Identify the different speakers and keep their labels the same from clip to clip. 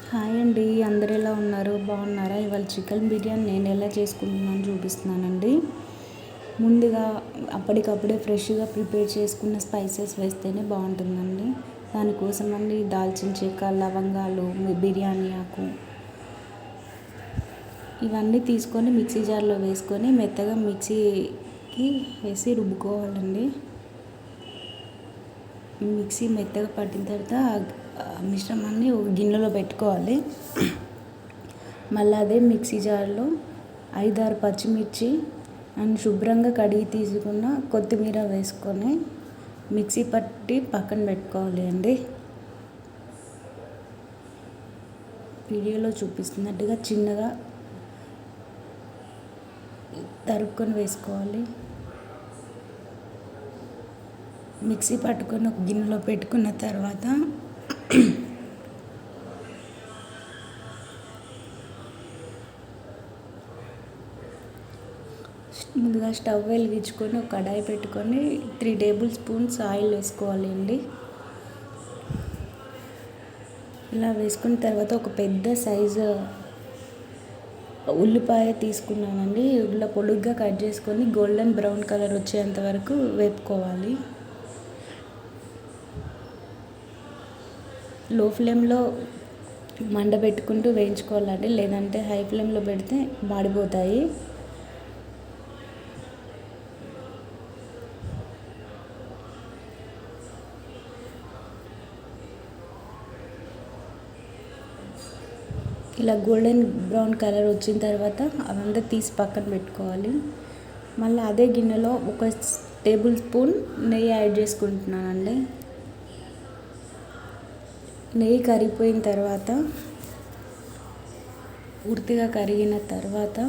Speaker 1: Hi అండి, అందరు ఎలా ఉన్నారు? బాగున్నారా? ఇవాళ చికెన్ బిర్యానీ నేను ఎలా చేసుకుంటున్నాను చూపిస్తున్నానండి. ముందుగా అప్పటికప్పుడే ఫ్రెష్గా ప్రిపేర్ చేసుకున్న స్పైసెస్ వేస్తేనే బాగుంటుందండి. దానికోసం అండి దాల్చిన చెక్క, లవంగాలు, బిర్యానీ ఆకు ఇవన్నీ తీసుకొని మిక్సీ జార్లో వేసుకొని మెత్తగా మిక్సీకి వేసి రుబ్బుకోవాలండి. మిక్సీ మెత్తగా పట్టిన తర్వాత మిశ్రమాన్ని ఒక గిన్నెలో పెట్టుకోవాలి. మళ్ళీ అదే మిక్సీ జార్లో 5-6 పచ్చిమిర్చి అండ్ శుభ్రంగా కడిగి తీసుకున్న కొత్తిమీర వేసుకొని మిక్సీ పట్టి పక్కన పెట్టుకోవాలి అండి. వీడియోలో చూపిస్తున్నట్టుగా చిన్నగా తరుక్కొని వేసుకోవాలి. మిక్సీ పట్టుకొని ఒక గిన్నెలో పెట్టుకున్న తర్వాత ముందుగా స్టవ్ వెలిగించుకొని ఒక కడాయి పెట్టుకొని 3 టేబుల్ స్పూన్స్ ఆయిల్ వేసుకోవాలి అండి. ఇలా వేసుకున్న తర్వాత ఒక పెద్ద సైజు ఉల్లిపాయ తీసుకున్నానండి. ఇలా పొడుగ్గా కట్ చేసుకొని గోల్డెన్ బ్రౌన్ కలర్ వచ్చేంత వరకు వేపుకోవాలి. లో ఫ్లేమ్లో మంట పెట్టుకుంటూ వేయించుకోవాలండి, లేదంటే హై ఫ్లేమ్లో పెడితే మాడిపోతాయి. ఇలా గోల్డెన్ బ్రౌన్ కలర్ వచ్చిన తర్వాత అదంతా తీసి పక్కన పెట్టుకోవాలి. మళ్ళీ అదే గిన్నెలో ఒక టేబుల్ స్పూన్ నెయ్యి యాడ్ చేసుకుంటున్నానండి. నెయ్యి కరిగిపోయిన తర్వాత పూర్తిగా కరిగిన తర్వాత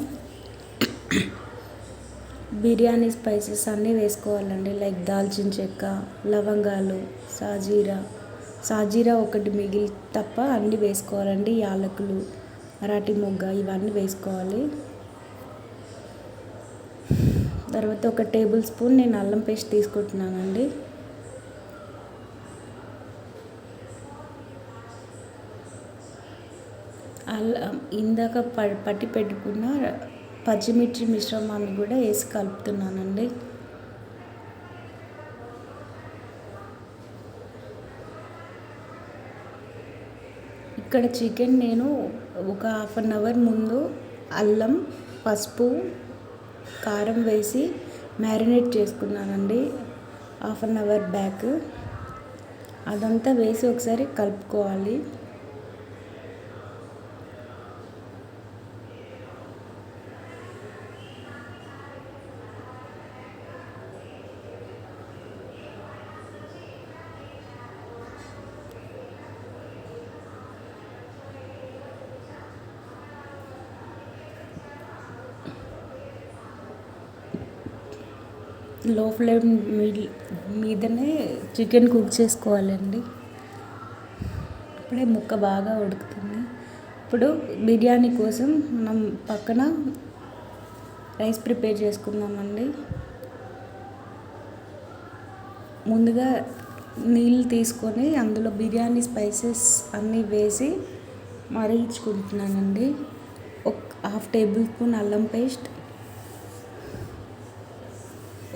Speaker 1: బిర్యానీ స్పైసెస్ అన్నీ వేసుకోవాలండి. లైక్ దాల్చిన చెక్క, లవంగాలు, సాజీరా ఒకటి మిగిలి తప్ప అన్నీ వేసుకోవాలండి. యాలకులు, మరాఠీ మొగ్గ ఇవన్నీ వేసుకోవాలి. తర్వాత ఒక టేబుల్ స్పూన్ నేను అల్లం పేస్ట్ తీసుకుంటున్నానండి. ఇందాక పట్టి పెట్టుకున్న పచ్చిమిర్చి మిశ్రమాన్ని కూడా వేసి కలుపుతున్నానండి. ఇక్కడ చికెన్ నేను ఒక 1/2 అవర్ ముందు అల్లం, పసుపు, కారం వేసి మ్యారినేట్ చేసుకున్నానండి. 1/2 అవర్ బ్యాక్ అదంతా వేసి ఒకసారి కలుపుకోవాలి. లో ఫ్లేమ్ మీదనే చికెన్ కుక్ చేసుకోవాలండి. ఇప్పుడే ముక్క బాగా ఉడుకుతుంది. ఇప్పుడు బిర్యానీ కోసం మనం పక్కన రైస్ ప్రిపేర్ చేసుకుందామండి. ముందుగా నీళ్ళు తీసుకొని అందులో బిర్యానీ స్పైసెస్ అన్నీ వేసి మరిగించుకుంటున్నానండి. ఒక 1/2 టేబుల్ స్పూన్ అల్లం పేస్ట్,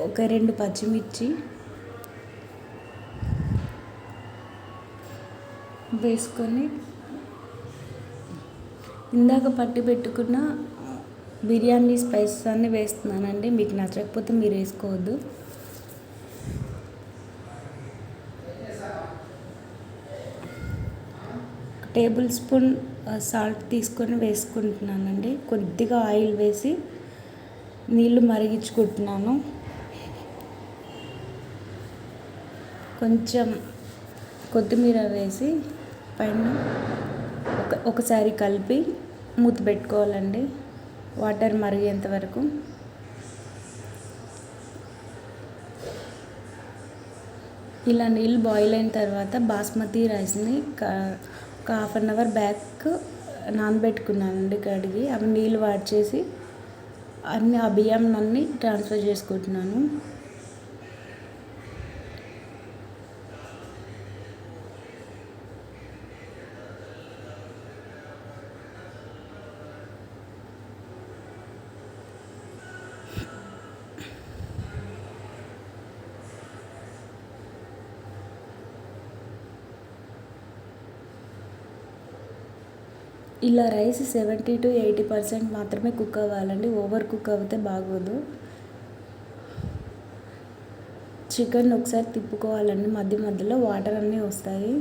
Speaker 1: ఒక 2 పచ్చిమిర్చి వేసుకొని ఇందాక పట్టి పెట్టుకున్న బిర్యానీ స్పైసెస్ అన్నీ వేస్తున్నానండి. మీకు నచ్చకపోతే మీరు వేసుకోవద్దు. టేబుల్ స్పూన్ సాల్ట్ తీసుకొని వేసుకుంటున్నానండి. కొద్దిగా ఆయిల్ వేసి నీళ్ళు మరిగించుకుంటున్నాను. కొంచెం కొత్తిమీర వేసి పైన ఒకసారి కలిపి మూత పెట్టుకోవాలండి, వాటర్ మరిగేంత వరకు. ఇలా నీళ్ళు బాయిల్ అయిన తర్వాత బాస్మతి రైస్ని ఒక 1/2 అవర్ బ్యాక్ నానబెట్టుకున్నానండి కడిగి. అవి నీళ్ళు వాడి చేసి ఆ బియ్యం అన్నీ ట్రాన్స్ఫర్ చేసుకుంటున్నాను. ఇలా రైస్ 70-80% మాత్రమే కుక్ అవ్వాలండి, ఓవర్ కుక్ అవుతే బాగోదు. చికెన్ ఒకసారి తిప్పుకోవాలండి, మధ్య మధ్యలో వాటర్ అన్నీ వస్తాయి.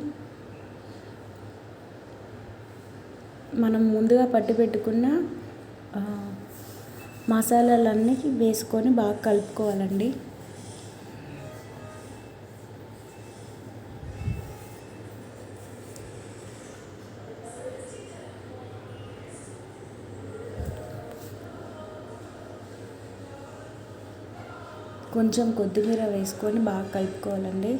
Speaker 1: మనం ముందుగా పట్టి పెట్టుకున్న మసాలాలన్నీ వేసుకొని బాగా కలుపుకోవాలండి. కొంచెం కొత్తిమీర వేసుకొని బాగా కలుపుకోవాలండి.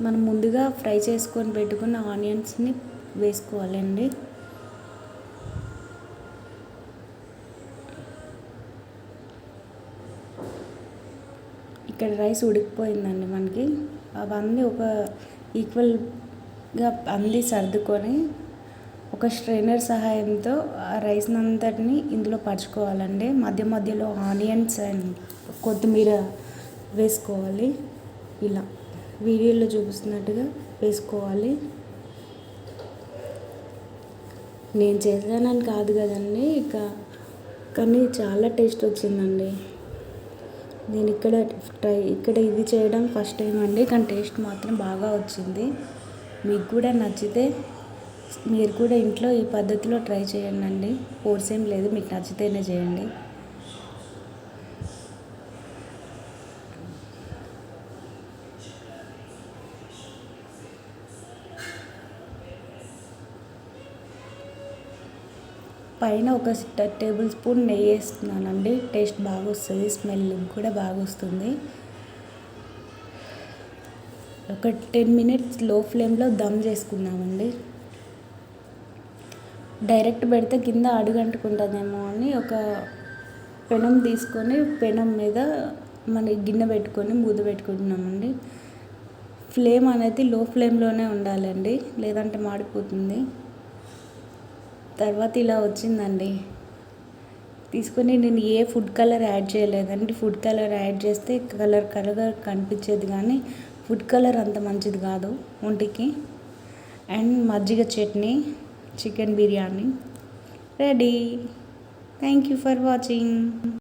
Speaker 1: మనం ముందుగా ఫ్రై చేసుకొని పెట్టుకున్న ఆనియన్స్ని వేసుకోవాలండి. ఇక్కడ రైస్ ఉడికిపోయిందండి మనకి. అవన్నీ ఒక ఈక్వల్గా అన్నీ సర్దుకొని ఒక స్ట్రైనర్ సహాయంతో ఆ రైస్ని అంతటిని ఇందులో పరుచుకోవాలండి. మధ్య మధ్యలో ఆనియన్స్ అండ్ కొత్తిమీర వేసుకోవాలి. ఇలా వీడియోలో చూపిస్తున్నట్టుగా వేసుకోవాలి. నేను చేశానని కాదు కదండి, కానీ చాలా టేస్ట్ వచ్చిందండి. నేను ఇక్కడ ఇది చేయడం ఫస్ట్ టైం అండి, కానీ టేస్ట్ మాత్రం బాగా వచ్చింది. మీకు కూడా నచ్చితే మీరు కూడా ఇంట్లో ఈ పద్ధతిలో ట్రై చేయండి. ఫోర్స్ ఏం లేదు, మీకు నచ్చితేనే చేయండి. పైన ఒక టేబుల్ స్పూన్ నెయ్యి వేస్తున్నానండి. టేస్ట్ బాగా వస్తుంది, స్మెల్ కూడా బాగా వస్తుంది. ఒక 10 minutes లో ఫ్లేమ్లో దమ్ చేసుకుందామండి. డైరెక్ట్ పెడితే కింద అడుగంటుకుంటుందేమో అని ఒక పెనం తీసుకొని పెనం మీద మన గిన్నె పెట్టుకొని మూత పెట్టుకుంటున్నామండి. ఫ్లేమ్ అనేది లో ఫ్లేమ్లోనే ఉండాలండి, లేదంటే మాడిపోతుంది. తర్వాత ఇలా వచ్చిందండి. తీసుకొని నేను ఏ ఫుడ్ కలర్ యాడ్ చేయలేదండి. ఫుడ్ కలర్ యాడ్ చేస్తే కలర్ కనిపించేది, కానీ ఫుడ్ కలర్ అంత మంచిది కాదు ఒంటికి. అండ్ మజ్జిగ chutney, chicken biryani ready. Thank you for watching.